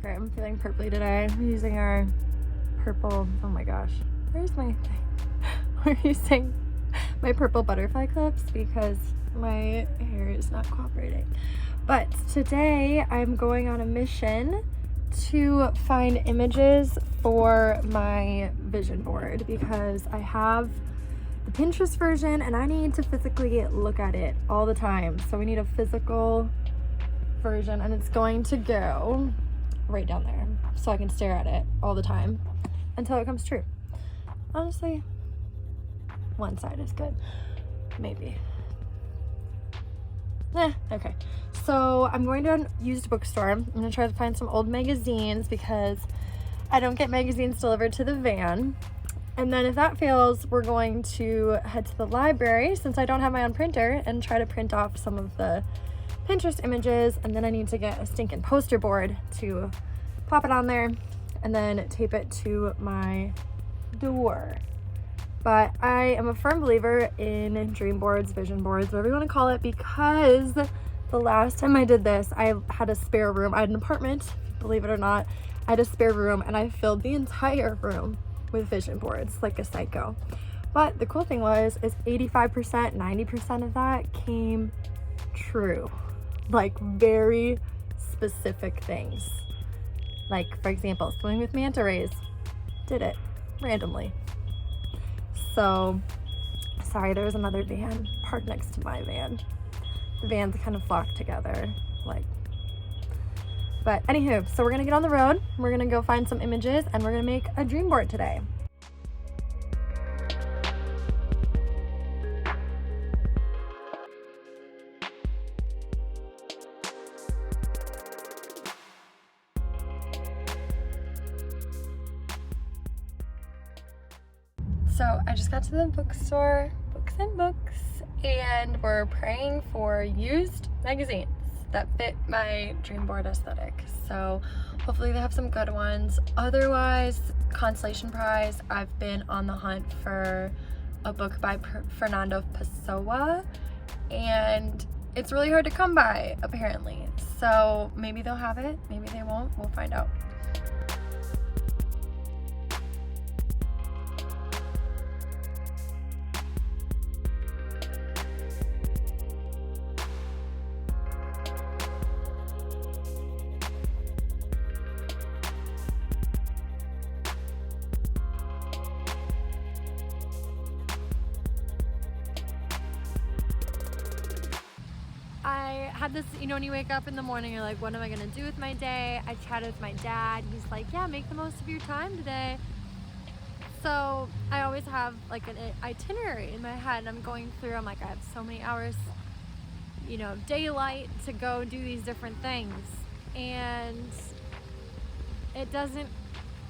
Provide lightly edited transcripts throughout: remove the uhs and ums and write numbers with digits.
Okay, I'm feeling purpley today. I'm using our purple, oh my gosh, where's my thing? We're using my purple butterfly clips because my hair is not cooperating. But today I'm going on a mission to find images for my vision board because I have the Pinterest version and I need to physically look at it all the time. So we need a physical version and it's going to go right down there so I can stare at it all the time until it comes true. Honestly, one side is good, maybe. Okay. So I'm going to a used bookstore. I'm gonna try to find some old magazines because I don't get magazines delivered to the van. And then if that fails, we're going to head to the library since I don't have my own printer and try to print off some of the Pinterest images. And then I need to get a stinking poster board to pop it on there and then tape it to my door. But I am a firm believer in dream boards, vision boards, whatever you want to call it, because the last time I did this, I had a spare room. I had an apartment, believe it or not. I had a spare room and I filled the entire room with vision boards like a psycho. But the cool thing was, is 85%, 90% of that came true. Like very specific things. Like, for example, swimming with manta rays. Did it randomly. So, sorry, there was another van parked next to my van. The vans kind of flocked together, like. But anywho, so we're gonna get on the road. We're gonna go find some images and we're gonna make a dream board today. So I just got to the bookstore, Books and Books, and we're praying for used magazines that fit my dream board aesthetic. So hopefully they have some good ones. Otherwise, consolation prize, I've been on the hunt for a book by Fernando Pessoa, and it's really hard to come by, apparently. So maybe they'll have it, maybe they won't, we'll find out. I had this, you know, when you wake up in the morning, you're like, what am I gonna do with my day? I chatted with my dad. He's like, yeah, make the most of your time today. So I always have like an itinerary in my head, and I'm going through, I'm like, I have so many hours, you know, daylight to go do these different things. And it doesn't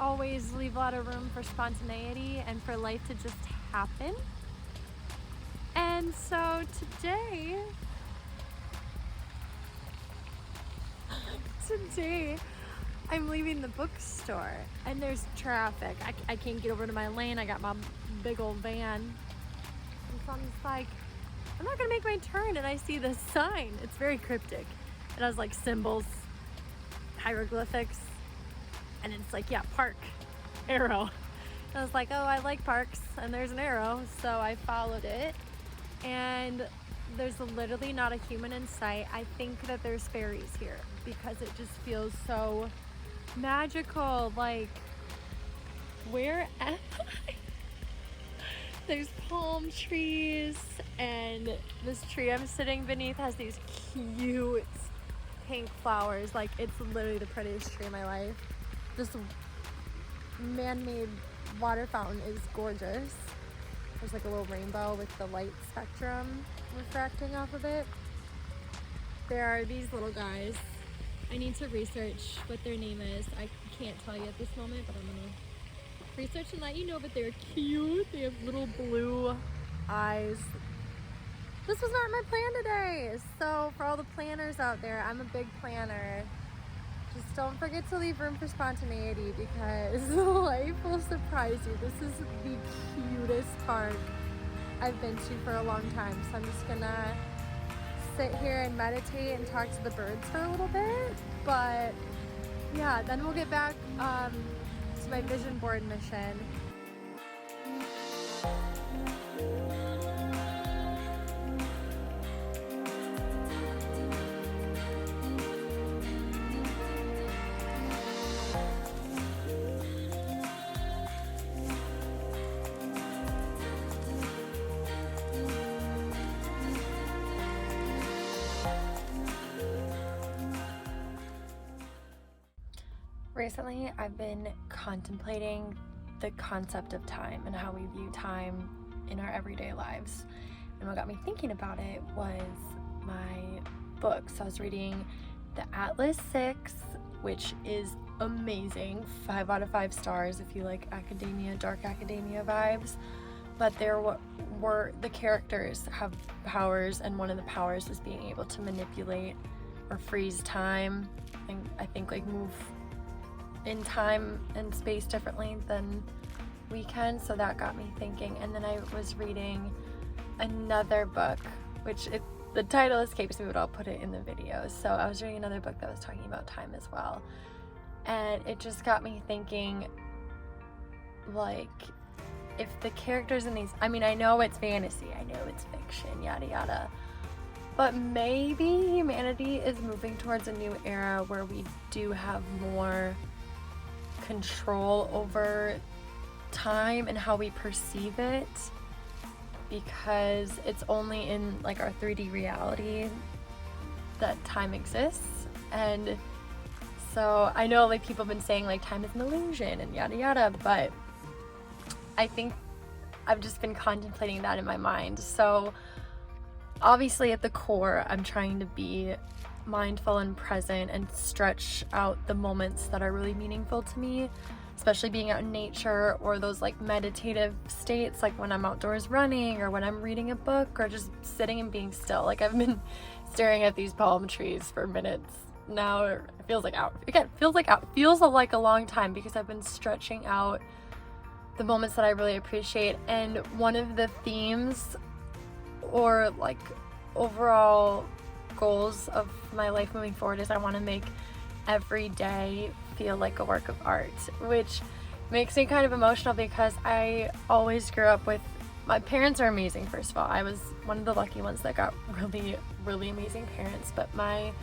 always leave a lot of room for spontaneity and for life to just happen. And so today I'm leaving the bookstore and there's traffic. I can't get over to my lane. I got my big old van. And so I'm just like, I'm not gonna make my turn, and I see this sign. It's very cryptic. It has like symbols, hieroglyphics, and it's like, yeah, park, arrow. And I was like, oh, I like parks, and there's an arrow. So I followed it, and there's literally not a human in sight. I think that there's fairies here because it just feels so magical. Like, where am I? There's palm trees, and this tree I'm sitting beneath has these cute pink flowers. Like, it's literally the prettiest tree in my life. This man-made water fountain is gorgeous. There's like a little rainbow with the light spectrum refracting off of it. There are these little guys. I need to research what their name is. I can't tell you at this moment, but I'm gonna research and let you know. But they're cute. They have little blue eyes. This was not my plan today. So for all the planners out there, I'm a big planner. Just don't forget to leave room for spontaneity because life will surprise you. This is the cutest park I've been to for a long time. So I'm just gonna sit here and meditate and talk to the birds for a little bit. But yeah, then we'll get back to my vision board mission. Recently, I've been contemplating the concept of time and how we view time in our everyday lives. And what got me thinking about it was my book. So I was reading The Atlas 6, which is amazing. 5 out of 5 stars if you like academia, dark academia vibes. But the characters have powers, and one of the powers is being able to manipulate or freeze time, and I think like move in time and space differently than we can. So that got me thinking. And then I was reading another book, which the title escapes me, but I'll put it in the video. So I was reading another book that was talking about time as well, and it just got me thinking, like, if the characters in these, I mean, I know it's fantasy, I know it's fiction, yada yada, but maybe humanity is moving towards a new era where we do have more control over time and how we perceive it, because it's only in like our 3D reality that time exists. And so I know like people have been saying like time is an illusion and yada yada, but I think I've just been contemplating that in my mind. So obviously at the core, I'm trying to be mindful and present and stretch out the moments that are really meaningful to me, especially being out in nature or those like meditative states, like when I'm outdoors running or when I'm reading a book or just sitting and being still. Like I've been staring at these palm trees for minutes now. It feels like a long time, because I've been stretching out the moments that I really appreciate. And one of the themes or like overall goals of my life moving forward is I want to make every day feel like a work of art, which makes me kind of emotional because I always grew up with, my parents are amazing. First of all, I was one of the lucky ones that got really, really amazing parents, but my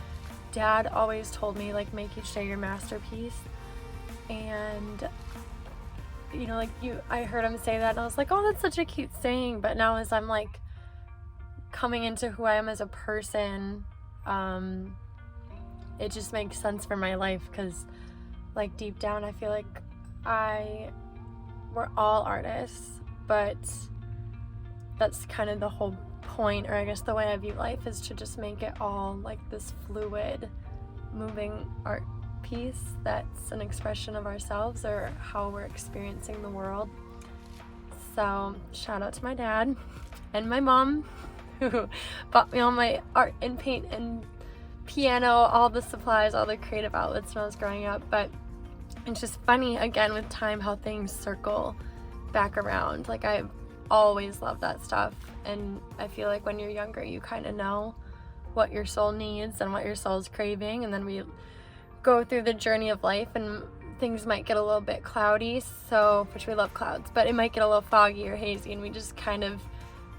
dad always told me like, make each day your masterpiece. And you know, like I heard him say that and I was like, oh, that's such a cute saying. But now as I'm like coming into who I am as a person, it just makes sense for my life, because like deep down I feel like we're all artists, but that's kind of the whole point, or I guess the way I view life is to just make it all like this fluid moving art piece that's an expression of ourselves or how we're experiencing the world. So shout out to my dad and my mom, who bought me all my art and paint and piano, all the supplies, all the creative outlets when I was growing up. But it's just funny, again, with time, how things circle back around. Like I've always loved that stuff, and I feel like when you're younger you kind of know what your soul needs and what your soul's craving, and then we go through the journey of life and things might get a little bit cloudy, so, which we love clouds, but it might get a little foggy or hazy and we just kind of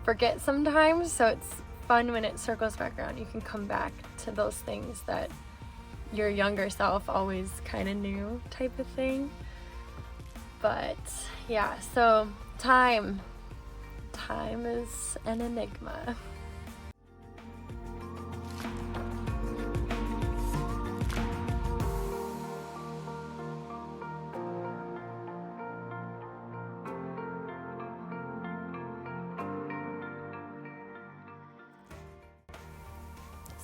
forget sometimes. So it's fun when it circles back around. You can come back to those things that your younger self always kind of knew, type of thing. But yeah, so time is an enigma.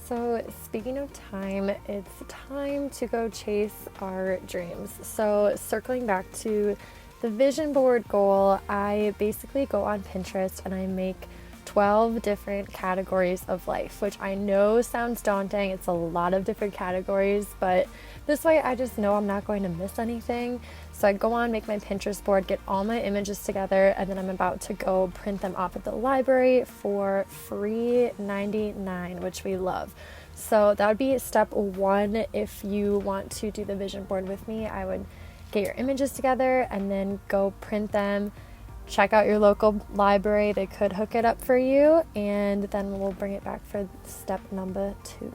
So speaking of time, it's time to go chase our dreams. So circling back to the vision board goal, I basically go on Pinterest and I make 12 different categories of life, which I know sounds daunting. It's a lot of different categories, but this way I just know I'm not going to miss anything. So I go on, make my Pinterest board, get all my images together, and then I'm about to go print them off at the library for free $99, which we love. So that would be step 1. If you want to do the vision board with me, I would get your images together and then go print them. Check out your local library, they could hook it up for you, and then we'll bring it back for step number 2.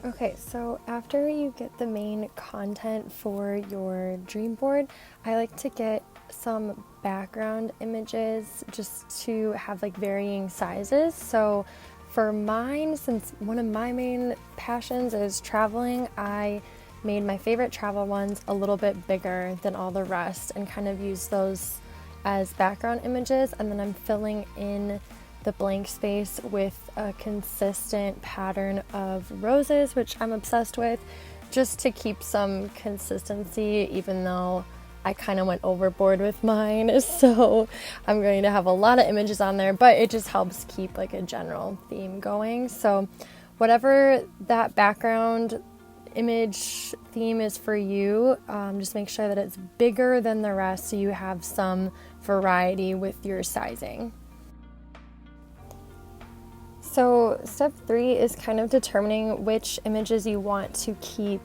Okay, so after you get the main content for your dream board, I like to get some background images just to have like varying sizes. So for mine, since one of my main passions is traveling, I made my favorite travel ones a little bit bigger than all the rest and kind of use those as background images, and then I'm filling in the blank space with a consistent pattern of roses, which I'm obsessed with, just to keep some consistency, even though I kind of went overboard with mine. So I'm going to have a lot of images on there, but it just helps keep like a general theme going. So whatever that background image theme is for you, just make sure that it's bigger than the rest so you have some variety with your sizing. So step 3 is kind of determining which images you want to keep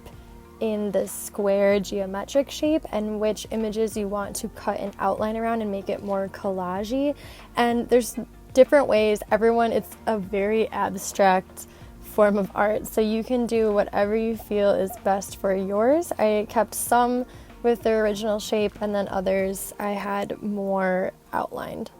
in the square geometric shape and which images you want to cut an outline around and make it more collage-y. And there's different ways. It's a very abstract form of art, so you can do whatever you feel is best for yours. I kept some with their original shape, and then others I had more outlined.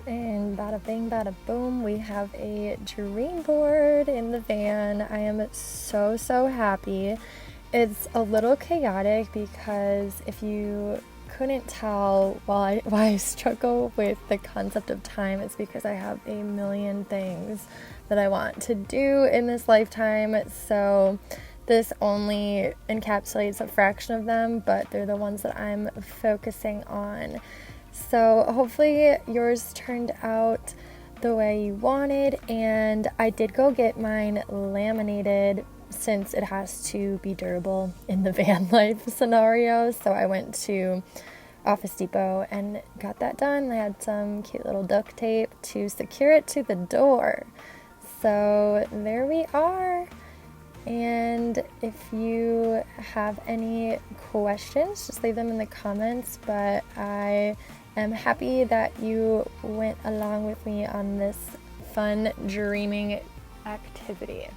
And bada bing, bada boom, we have a dream board in the van. I am so happy. It's a little chaotic because if you couldn't tell why I struggle with the concept of time, it's because I have a million things that I want to do in this lifetime. So this only encapsulates a fraction of them, but they're the ones that I'm focusing on. So hopefully yours turned out the way you wanted, and I did go get mine laminated since it has to be durable in the van life scenario. So I went to Office Depot and got that done. I had some cute little duct tape to secure it to the door. So there we are. And if you have any questions, just leave them in the comments. But I am happy that you went along with me on this fun dreaming activity.